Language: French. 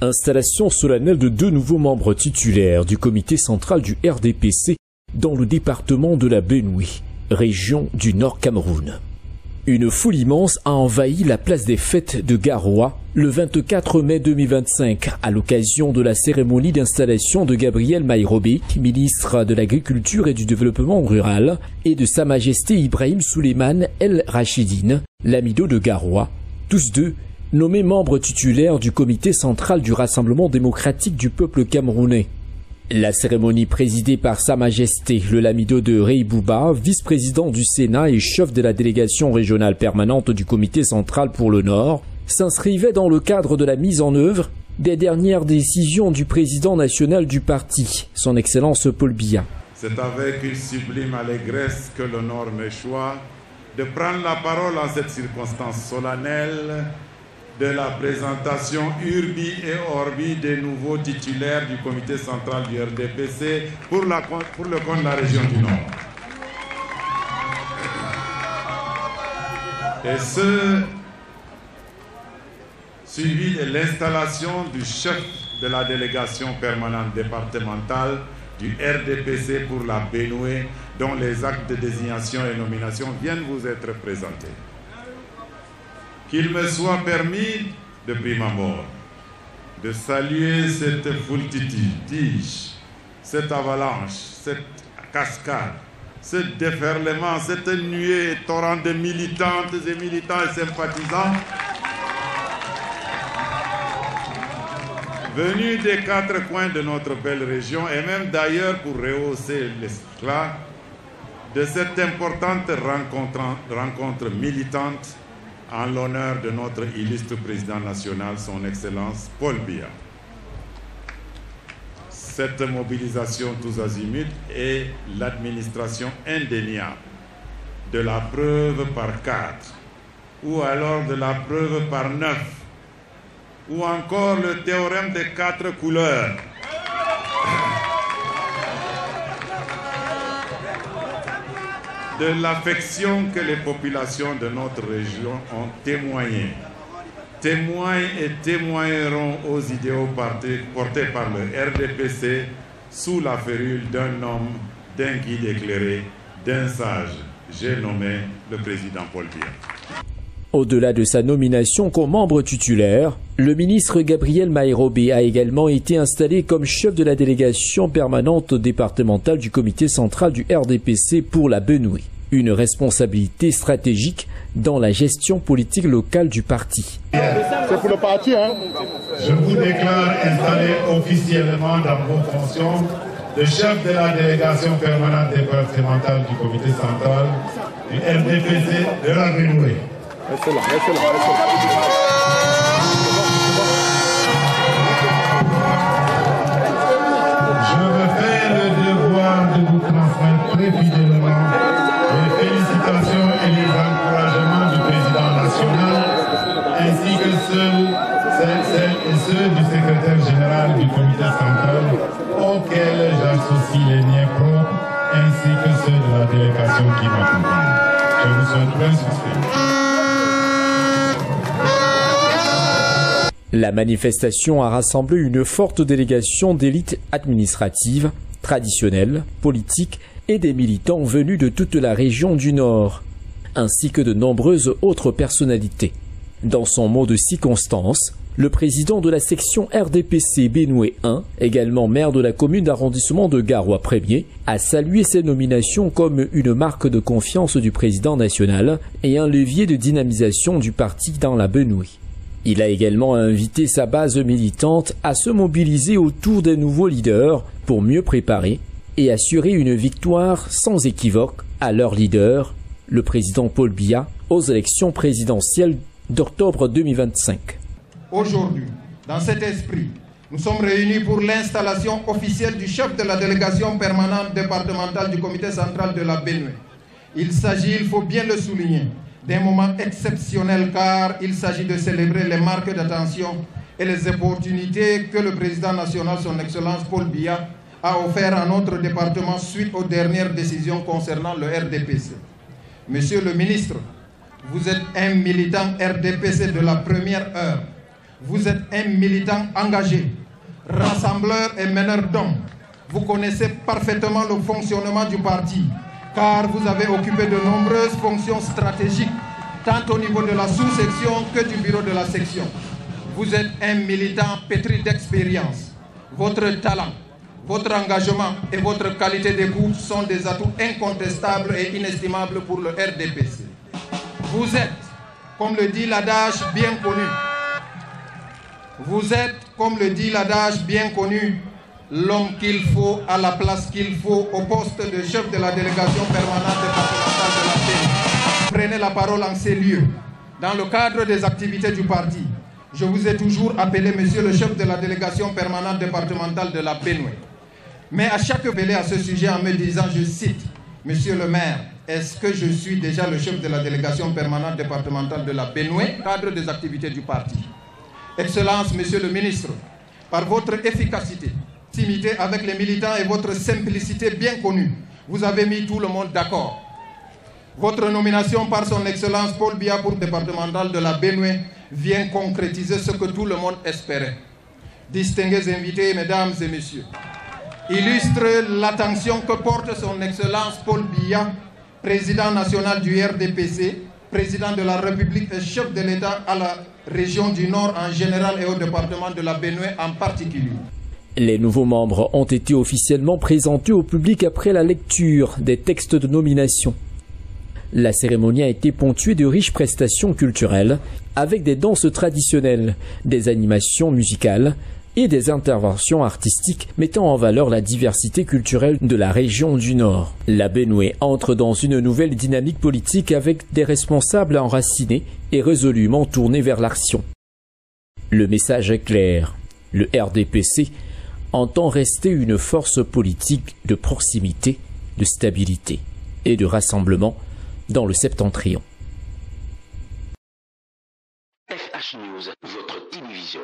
Installation solennelle de 2 nouveaux membres titulaires du comité central du RDPC dans le département de la Benue, région du Nord Cameroun. Une foule immense a envahi la place des fêtes de Garoua le 24 mai 2025 à l'occasion de la cérémonie d'installation de Gabriel Maïrobé, ministre de l'Agriculture et du Développement rural, et de Sa Majesté Ibrahim Souleymane El Rachidine, l'amido de Garoua, tous deux nommés membres titulaires du comité central du Rassemblement démocratique du peuple camerounais. La cérémonie présidée par Sa Majesté le Lamido de Reibouba, vice-président du Sénat et chef de la délégation régionale permanente du comité central pour le Nord, s'inscrivait dans le cadre de la mise en œuvre des dernières décisions du président national du parti, son Excellence Paul Biya. C'est avec une sublime allégresse que l'honneur me choisit de prendre la parole en cette circonstance solennelle de la présentation Urbi et Orbi des nouveaux titulaires du comité central du RDPC pour le compte de la région du Nord. Et ce, suivi de l'installation du chef de la délégation permanente départementale du RDPC pour la Benue, dont les actes de désignation et nomination viennent vous être présentés. Qu'il me soit permis, de prime abord, de saluer cette foule tige, cette avalanche, cette cascade, ce déferlement, cette nuée et torrent de militantes et militants et sympathisants venus des 4 coins de notre belle région et même d'ailleurs pour rehausser l'éclat de cette importante rencontre militante en l'honneur de notre illustre président national, son Excellence Paul Biya. Cette mobilisation tous azimuts est l'administration indéniable de la preuve par 4, ou alors de la preuve par 9, ou encore le théorème des 4 couleurs. De l'affection que les populations de notre région ont témoigné, témoignent et témoigneront aux idéaux portés par le RDPC sous la férule d'un homme, d'un guide éclairé, d'un sage. J'ai nommé le président Paul Biya. Au-delà de sa nomination comme membre titulaire, le ministre Gabriel Maïrobé a également été installé comme chef de la délégation permanente départementale du comité central du RDPC pour la Benue, une responsabilité stratégique dans la gestion politique locale du parti. C'est pour le parti, hein? Je vous déclare installé officiellement dans vos fonctions de chef de la délégation permanente départementale du comité central du RDPC de la Benue. Excellent. Je me fais le devoir de vous transmettre très fidèlement les félicitations et les encouragements du président national, ainsi que celles et ceux du secrétaire général du comité central, auxquels j'associe les miens propres, ainsi que ceux de la délégation qui m'accompagne. Je vous souhaite plein succès. La manifestation a rassemblé une forte délégation d'élites administratives, traditionnelles, politiques et des militants venus de toute la région du Nord, ainsi que de nombreuses autres personnalités. Dans son mot de circonstance, le président de la section RDPC Benue 1, également maire de la commune d'arrondissement de Garoua 1er, a salué ces nominations comme une marque de confiance du président national et un levier de dynamisation du parti dans la Benue. Il a également invité sa base militante à se mobiliser autour des nouveaux leaders pour mieux préparer et assurer une victoire sans équivoque à leur leader, le président Paul Biya, aux élections présidentielles d'octobre 2025. Aujourd'hui, dans cet esprit, nous sommes réunis pour l'installation officielle du chef de la délégation permanente départementale du comité central de la Benue. Il s'agit, il faut bien le souligner, d'un moment exceptionnel car il s'agit de célébrer les marques d'attention et les opportunités que le président national, son Excellence Paul Biya, a offert à notre département suite aux dernières décisions concernant le RDPC. Monsieur le ministre, vous êtes un militant RDPC de la première heure. vous êtes un militant engagé, rassembleur et meneur d'hommes. Vous connaissez parfaitement le fonctionnement du parti, car vous avez occupé de nombreuses fonctions stratégiques, tant au niveau de la sous-section que du bureau de la section. Vous êtes un militant pétri d'expérience. Votre talent, votre engagement et votre qualité d'écoute sont des atouts incontestables et inestimables pour le RDPC. Vous êtes, comme le dit l'adage bien connu, l'homme qu'il faut à la place qu'il faut au poste de chef de la délégation permanente départementale de la Benue. Prenez la parole en ces lieux. Dans le cadre des activités du parti, je vous ai toujours appelé monsieur le chef de la délégation permanente départementale de la Benue. Mais à chaque appelé à ce sujet en me disant, je cite, monsieur le maire, est-ce que je suis déjà le chef de la délégation permanente départementale de la Benue, cadre des activités du parti? Excellence, monsieur le ministre, par votre efficacité, proximité avec les militants et votre simplicité bien connue, vous avez mis tout le monde d'accord. Votre nomination par son Excellence Paul Biya pour départemental de la Benue vient concrétiser ce que tout le monde espérait. Distingués invités, mesdames et messieurs, illustre l'attention que porte son Excellence Paul Biya, président national du RDPC, président de la République et chef de l'État à la région du Nord en général et au département de la Benue en particulier. Les nouveaux membres ont été officiellement présentés au public après la lecture des textes de nomination. La cérémonie a été ponctuée de riches prestations culturelles avec des danses traditionnelles, des animations musicales et des interventions artistiques mettant en valeur la diversité culturelle de la région du Nord. La Benue entre dans une nouvelle dynamique politique avec des responsables enracinés et résolument tournés vers l'action. Le message est clair. Le RDPC entend rester une force politique de proximité, de stabilité et de rassemblement dans le Septentrion. FH News, votre télévision.